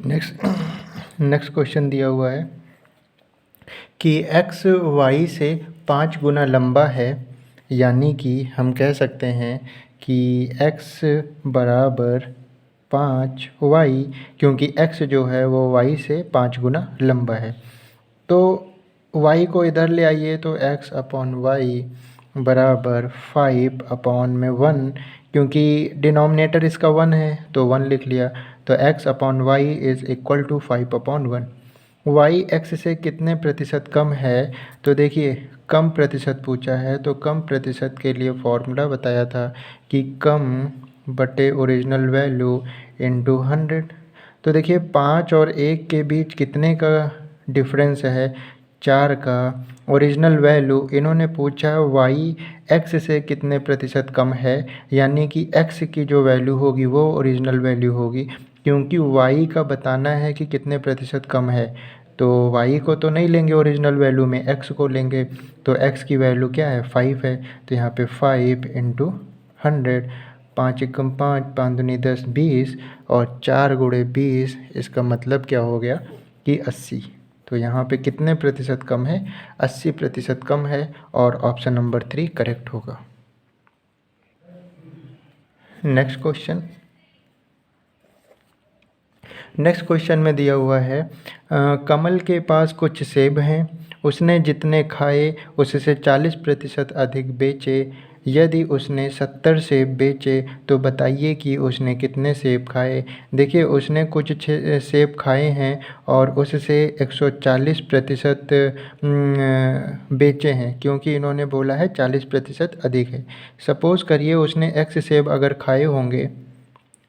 Next question दिया हुआ है कि x y से 5 गुना लंबा है, यानी कि हम कह सकते हैं कि x बराबर 5y, क्योंकि x जो है वो y से 5 गुना लंबा है। तो y को इधर ले आइए तो x अपॉन वाई बराबर 5 अपॉन में 1, क्योंकि डिनोमिनेटर इसका 1 है तो 1 लिख लिया। तो x upon Y is equal to 5 upon 1। y x से कितने प्रतिशत कम है, तो देखिए कम प्रतिशत पूछा है तो कम प्रतिशत के लिए फॉर्मूला बताया था कि कम बटे ओरिजिनल वैल्यू इंटू 100। तो देखिए 5 और 1 के बीच कितने का डिफरेंस है, 4 का। ओरिजिनल वैल्यू इन्होंने पूछा y x से कितने प्रतिशत कम है, यानी कि x की जो वैल्यू होगी वो ओरिजिनल वैल्यू होगी, क्योंकि y का बताना है कि कितने प्रतिशत कम है। तो y को तो नहीं लेंगे ओरिजिनल वैल्यू में, x को लेंगे। तो x की वैल्यू क्या है, 5 है। तो यहाँ पे 5 इंटू 100, 5 एकम 5, 5 दूनी 10, 20 और 4 गुणे 20, इसका मतलब क्या हो गया कि 80। तो यहाँ पे कितने प्रतिशत कम है, 80% कम है, और ऑप्शन नंबर 3 करेक्ट होगा। नेक्स्ट क्वेश्चन में दिया हुआ है कमल के पास कुछ सेब हैं, उसने जितने खाए उससे 40% अधिक बेचे। यदि उसने 70 सेब बेचे तो बताइए कि उसने कितने सेब खाए। देखिए उसने कुछ सेब खाए हैं और उससे 140% बेचे हैं, क्योंकि इन्होंने बोला है 40% अधिक है। सपोज़ करिए उसने x सेब अगर खाए होंगे,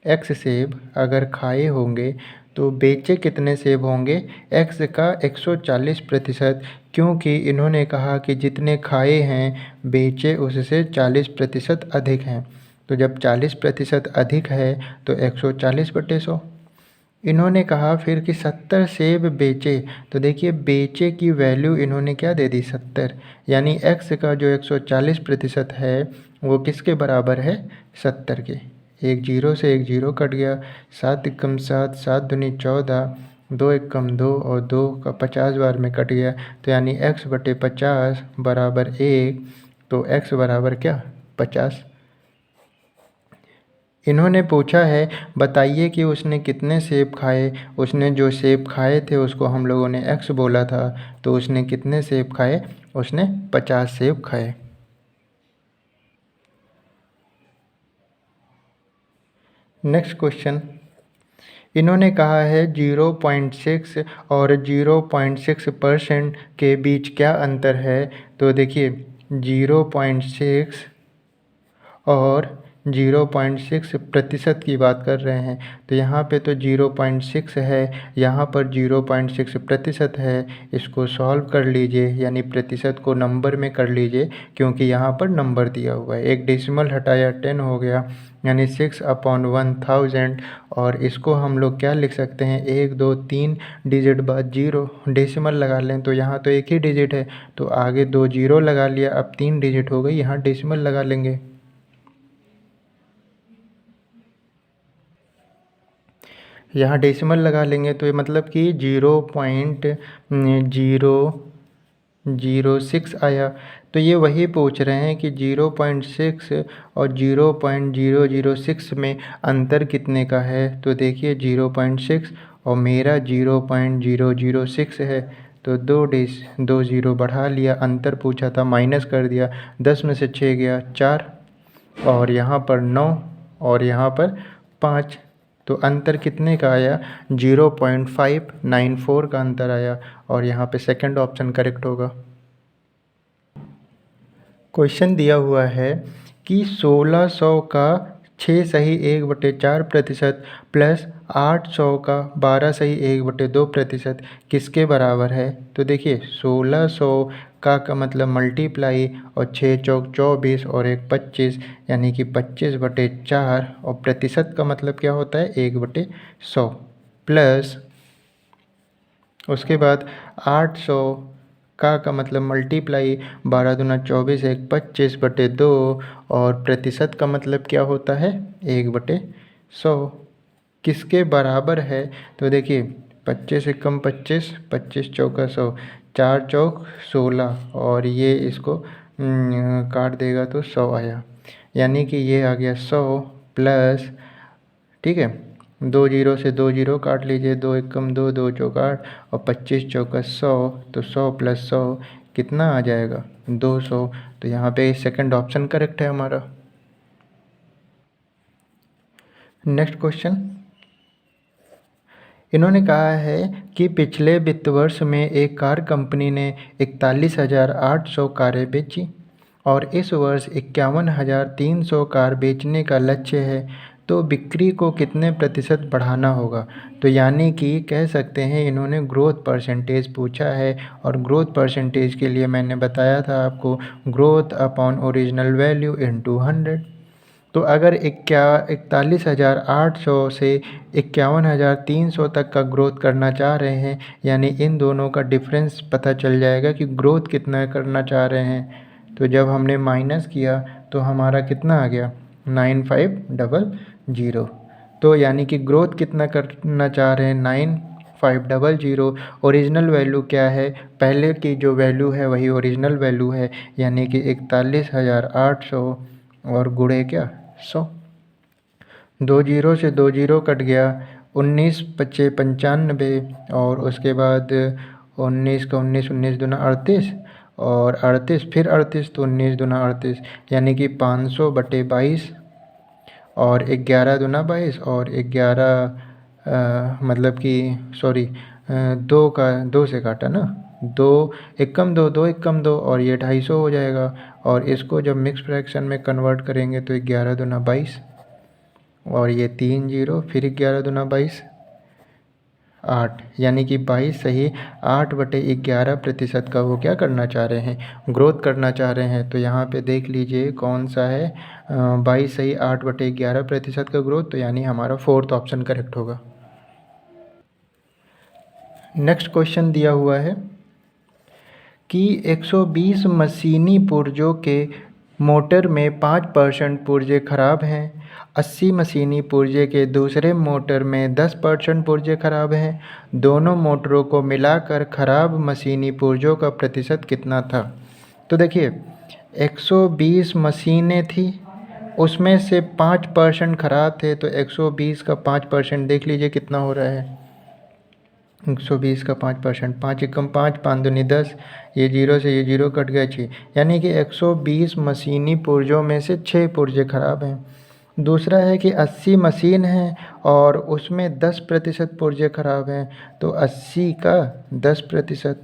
x सेब अगर खाए होंगे तो बेचे कितने सेब होंगे, x का 140%, क्योंकि इन्होंने कहा कि जितने खाए हैं बेचे उससे 40% अधिक हैं। तो जब 40% अधिक है तो 140/100। इन्होंने कहा फिर कि 70 सेब बेचे, तो देखिए बेचे की वैल्यू इन्होंने क्या दे दी, 70, यानी x का जो 140% है वो किसके बराबर है, 70 के। एक जीरो से एक जीरो कट गया, 7 एकम 7, 7 दूनी 14, 2 एकम 2 और 2 का 50 बार में कट गया। तो यानी x/50 बराबर 1। तो x बराबर क्या, 50। इन्होंने पूछा है बताइए कि उसने कितने सेब खाए। उसने जो सेब खाए थे उसको हम लोगों ने x बोला था, तो उसने कितने सेब खाए, उसने 50 सेब खाए। नेक्स्ट क्वेश्चन, इन्होंने कहा है 0.6 और 0.6% के बीच क्या अंतर है। तो देखिए 0.6 और 0.6% की बात कर रहे हैं, तो यहाँ पे तो 0.6 है, यहाँ पर 0.6% है। इसको सॉल्व कर लीजिए, यानी प्रतिशत को नंबर में कर लीजिए, क्योंकि यहाँ पर नंबर दिया हुआ है। एक डेसिमल हटाया 10 हो गया, यानी 6/1000। और इसको हम लोग क्या लिख सकते हैं, 1 2 3 डिजिट बाद 0, डेसिमल लगा लें तो यहाँ तो एक ही डिजिट है, तो आगे 2 जीरो लगा लिया, अब 3 डिजिट हो गई, यहाँ डेसिमल लगा लेंगे। यहाँ डेसिमल लगा लेंगे तो ये मतलब कि 0.006 आया। तो ये वही पूछ रहे हैं कि 0.6 और 0.006 में अंतर कितने का है। तो देखिए 0.6 और मेरा 0.006 है, तो दो ज़ीरो बढ़ा लिया, अंतर पूछा था माइनस कर दिया, 10 में से 6 गया 4, और यहाँ पर 9 और यहाँ पर 5। तो अंतर कितने का आया, 0.594 का अंतर आया, और यहाँ पे सेकंड ऑप्शन करेक्ट होगा। क्वेश्चन दिया हुआ है कि 1600 का 6 सही 1/4% प्लस 800 का 12 सही 1/2% किसके बराबर है। तो देखिए 1600 का मतलब मल्टीप्लाई, और 6 चौक 24 और 1 25, यानी कि 25/4, और प्रतिशत का मतलब क्या होता है, 1/100, प्लस उसके बाद 800 का मतलब मल्टीप्लाई, 12 दूना 24, 1 25/2, और प्रतिशत का मतलब क्या होता है, 1/100। किसके बराबर है? तो देखिए 25 एकम 25, 25 चौका 100, 4 चौक 16 और ये इसको काट देगा तो 100 आया। यानी कि ये आ गया 100 प्लस, ठीक है, 2 जीरो से 2 जीरो काट लीजिए, 2 एकम 2, 2 चौका 8 और 25 चौका 100, तो 100 प्लस 100 कितना आ जाएगा? 200। तो यहाँ पे सेकंड ऑप्शन करेक्ट है हमारा। नेक्स्ट क्वेश्चन, इन्होंने कहा है कि पिछले वित्त वर्ष में एक कार कंपनी ने 41,800 कारें बेची और इस वर्ष 51,300 कार बेचने का लक्ष्य है, तो बिक्री को कितने प्रतिशत बढ़ाना होगा? तो यानी कि कह सकते हैं इन्होंने ग्रोथ परसेंटेज पूछा है, और ग्रोथ परसेंटेज के लिए मैंने बताया था आपको growth upon original value into 100। तो अगर 41,800 से 51,300 तक का ग्रोथ करना चाह रहे हैं, यानी इन दोनों का डिफरेंस पता चल जाएगा कि ग्रोथ कितना करना चाह रहे हैं। तो जब हमने माइनस किया तो हमारा कितना आ गया? 9500। तो यानी कि ग्रोथ कितना करना चाह रहे हैं? 9500। ओरिजिनल वैल्यू क्या है? पहले की जो वैल्यू है वही ओरिजिनल वैल्यू है, यानी कि 41,800 और गुणे क्या? 100। 2 जीरो से 2 जीरो कट गया, 19 पच्चे 95 और उसके बाद 19 का 19, 19 दूना 38 और 38 फिर 38, तो 19 दूना 38, यानी कि 500/22 और 11 दूना 22 और 11 मतलब कि सॉरी 2 से काटा ना, 2 एकम 2, 2 एकम 2 और ये 250 हो जाएगा। और इसको जब मिक्स फ्रैक्शन में कन्वर्ट करेंगे तो 11 दूना 22 और ये 3 जीरो, फिर 11 दूना 22 8, यानी कि 22 सही 8/11% का वो क्या करना चाह रहे हैं? ग्रोथ करना चाह रहे हैं। तो यहाँ पे देख लीजिए कौन सा है, 22 सही 8/11% का ग्रोथ, तो यानी हमारा फोर्थ ऑप्शन करेक्ट होगा। नेक्स्ट क्वेश्चन दिया हुआ है कि 120 मशीनी पुर्जों के मोटर में 5% पुर्जे खराब हैं, 80 मशीनी पुर्जे के दूसरे मोटर में 10% पुर्जे खराब हैं। दोनों मोटरों को मिलाकर खराब मशीनी पुर्जों का प्रतिशत कितना था? तो देखिए 120 मशीनें थी, उसमें से 5% खराब थे, तो 120 का 5% देख लीजिए कितना हो रहा है। 120 का 5%, 5 एकम 5, 5 दूनी 10, ये जीरो से ये जीरो कट गया 6, यानी कि 120 मशीनी पुर्जों में से 6 पुर्जे खराब हैं। दूसरा है कि 80 मशीन हैं और उसमें 10% पुर्जे खराब हैं, तो 80 का 10%,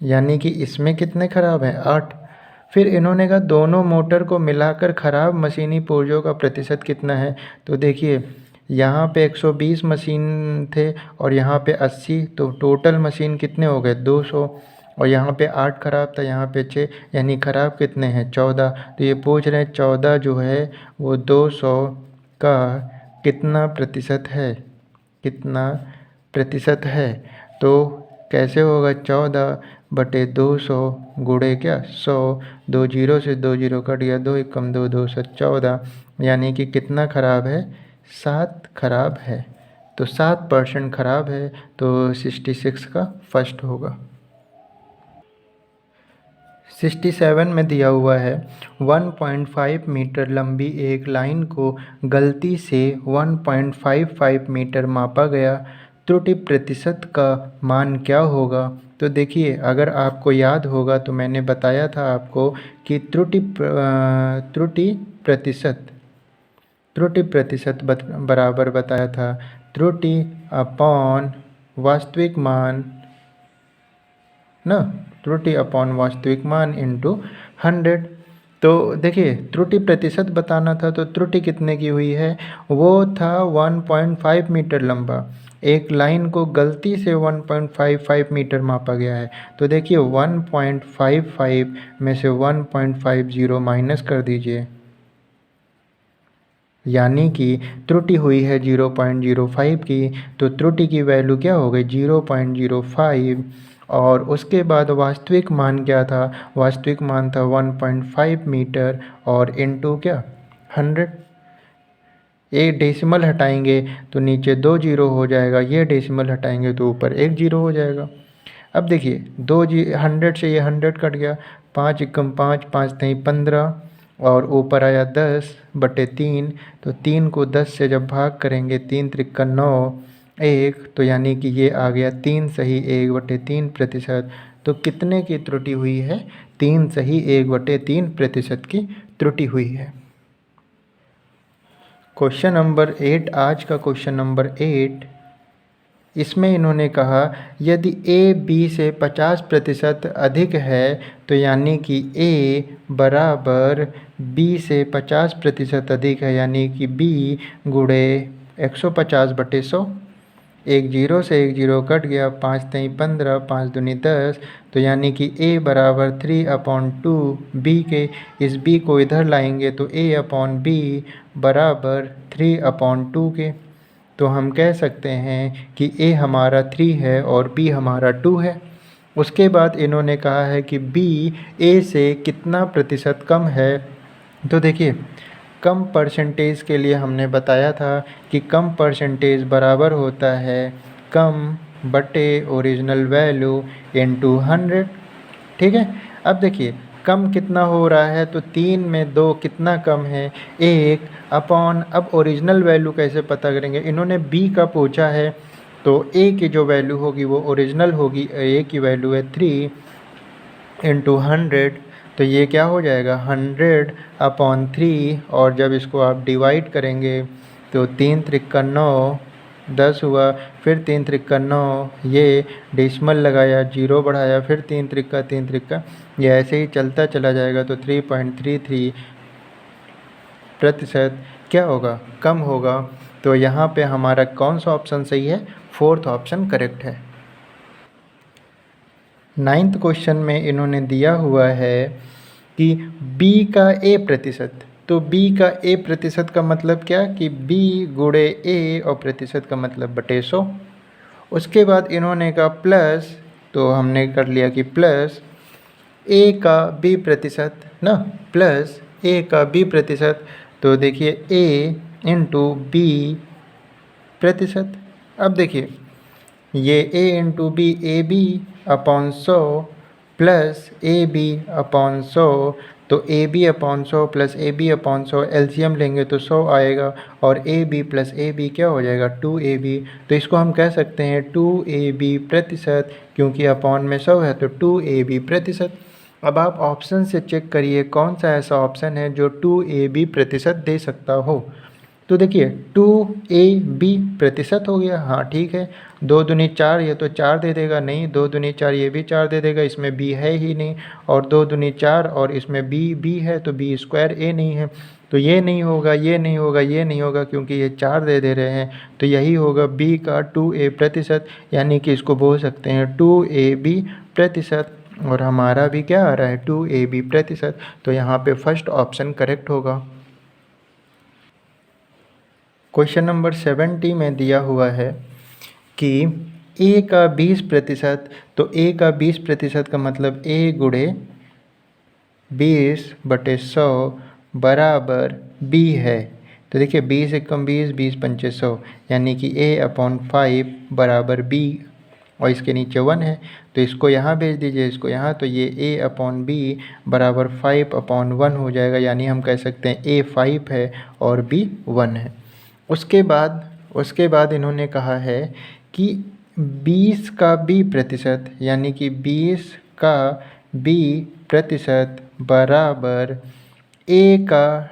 यानी कि इसमें कितने खराब हैं? 8। फिर इन्होंने कहा दोनों मोटर को मिलाकर खराब मशीनी पुर्जों का प्रतिशत कितना है? तो देखिए यहाँ पे 120 मशीन थे और यहाँ पे 80, तो टोटल मशीन कितने हो गए? 200। और यहाँ पे 8 खराब था, यहाँ पे 6, यानी खराब कितने हैं? 14। तो ये पूछ रहे हैं 14 जो है वो 200 का कितना प्रतिशत है? कितना प्रतिशत है? तो कैसे होगा? 14/200 गुणे क्या? 100। 2 जीरो से 2 जीरो कट गया, 2 एकम 2, 2 से 14, यानी कि कितना खराब है? 7 खराब है। तो 7% खराब है, तो 66 का फर्स्ट होगा। 67 में दिया हुआ है 1.5 मीटर लंबी एक लाइन को गलती से 1.55 मीटर मापा गया, त्रुटि प्रतिशत का मान क्या होगा? तो देखिए अगर आपको याद होगा तो मैंने बताया था आपको कि त्रुटि प्रतिशत बराबर बताया था त्रुटि अपॉन वास्तविक मान ना, त्रुटि अपॉन वास्तविक मान इनटू 100। तो देखिए त्रुटि प्रतिशत बताना था, तो त्रुटि कितने की हुई है? वो था 1.5 मीटर लंबा, एक लाइन को गलती से 1.55 मीटर मापा गया है। तो देखिए 1.55 में से 1.50 माइनस कर दीजिए, यानी कि त्रुटि हुई है 0.05 की, तो त्रुटि की वैल्यू क्या हो गई? 0.05। और उसके बाद वास्तविक मान क्या था? वास्तविक मान था 1.5 मीटर और इनटू क्या? 100। एक डेसिमल हटाएंगे तो नीचे 2 जीरो हो जाएगा, ये डेसिमल हटाएंगे तो ऊपर 1 जीरो हो जाएगा। अब देखिए 100 से ये 100 कट गया, 5 एकम 5, 5 3 15 और ऊपर आया 10/3। तो 3 को 10 से जब भाग करेंगे 3 त्रिका 9 1, तो यानी कि ये आ गया 3 सही 1/3%। तो कितने की त्रुटि हुई है? 3 सही 1/3% की त्रुटि हुई है। क्वेश्चन नंबर 8, आज का क्वेश्चन नंबर 8, इसमें इन्होंने कहा यदि ए बी से 50% अधिक है तो यानी कि ए बराबर बी से 50% अधिक है, यानी कि बी गुणे 150/100। एक जीरो से एक जीरो कट गया, 5 3 15, 5 दूनी 10, तो यानी कि a बराबर 3/2 b के। इस b को इधर लाएंगे तो a/b बराबर 3/2 के। तो हम कह सकते हैं कि a हमारा 3 है और b हमारा 2 है। उसके बाद इन्होंने कहा है कि b a से कितना प्रतिशत कम है। तो देखिए कम परसेंटेज के लिए हमने बताया था कि कम परसेंटेज बराबर होता है कम बटे ओरिजिनल वैल्यू इनटू 100। ठीक है, अब देखिए कम कितना हो रहा है, तो 3 में 2 कितना कम है? 1 अपॉन, अब ओरिजिनल वैल्यू कैसे पता करेंगे? इन्होंने b का पूछा है तो a की जो वैल्यू होगी वो ओरिजिनल होगी। a की वैल्यू है 3 इंटू 100, तो ये क्या हो जाएगा 100/3। और जब इसको आप डिवाइड करेंगे तो 3 त्रिका 9 10 हुआ, फिर 3 त्रिका 9, ये डेसिमल लगाया, जीरो बढ़ाया, फिर 3 त्रिका, ये ऐसे ही चलता चला जाएगा। तो 3.33% क्या होगा? कम होगा। तो यहाँ पे हमारा कौन सा ऑप्शन सही है? 4th ऑप्शन करेक्ट है। 9th क्वेश्चन में इन्होंने दिया हुआ है कि b का a प्रतिशत। तो b का a प्रतिशत का मतलब क्या कि b गुणे a, और प्रतिशत का मतलब बटे 100। उसके बाद इन्होंने कहा प्लस, तो हमने कर लिया कि प्लस a का b प्रतिशत ना, प्लस a का b प्रतिशत। तो देखिए a इंटू b प्रतिशत। अब देखिए ये a into B, A B upon 100 plus A B upon 100। तो A B upon 100 plus A B upon 100 LCM लेंगे तो 100 आएगा, और A B plus A B क्या हो जाएगा? 2ab। तो इसको हम कह सकते हैं 2ab प्रतिशत, क्योंकि अपॉन में 100 है तो 2ab प्रतिशत। अब आप ऑप्शन से चेक करिए कौन सा ऐसा ऑप्शन है जो 2ab प्रतिशत दे सकता हो। तो देखिए 2ab प्रतिशत हो गया, हाँ ठीक है। 2 दूनी 4, ये तो 4 दे देगा, नहीं 2 दूनी 4, ये भी 4 दे देगा, इसमें b है ही नहीं। और 2 दूनी 4 और इसमें b है तो b स्क्वायर a नहीं है, तो ये नहीं होगा, ये नहीं होगा, ये नहीं होगा, क्योंकि ये 4 दे रहे हैं। तो यही होगा b का 2a प्रतिशत, यानी कि इसको बोल सकते हैं 2ab प्रतिशत। और हमारा भी क्या आ रहा है? 2ab प्रतिशत। तो यहाँ पे फर्स्ट ऑप्शन करेक्ट होगा। क्वेश्चन नंबर 70 में दिया हुआ है कि a का 20%। तो a का 20% का मतलब a गुणे 20/100 बराबर b है। तो देखिए 20 एकम 20, 20 पंचे 100, यानी कि a/5 बराबर b, और इसके नीचे 1 है तो इसको यहाँ भेज दीजिए, इसको यहाँ, तो ये a/b बराबर 5/1 हो जाएगा, यानी हम कह सकते हैं a 5 है और b 1 है। उसके बाद इन्होंने कहा है कि 20 का b प्रतिशत, यानी कि 20 का b प्रतिशत बराबर a का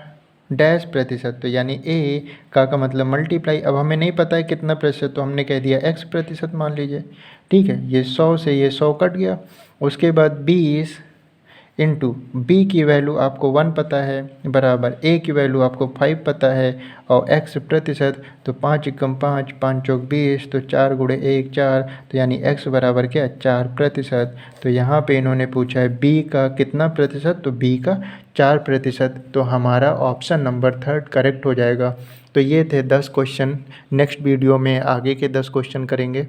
डैश प्रतिशत। तो यानी a का मतलब मल्टीप्लाई। अब हमें नहीं पता है कितना प्रतिशत, तो हमने कह दिया x प्रतिशत मान लीजिए। ठीक है, ये 100 से ये 100 कट गया। उसके बाद 20 इंटू b की वैल्यू आपको 1 पता है, बराबर a की वैल्यू आपको 5 पता है, और x प्रतिशत। तो 5 एकम 5, 5 चौक 20, तो 4 गुणे 1 4, तो यानी x बराबर क्या? 4%। तो यहाँ पे इन्होंने पूछा है b का कितना प्रतिशत, तो b का 4%। तो हमारा ऑप्शन नंबर 3 करेक्ट हो जाएगा। तो ये थे 10 क्वेश्चन। नेक्स्ट वीडियो में आगे के 10 क्वेश्चन करेंगे।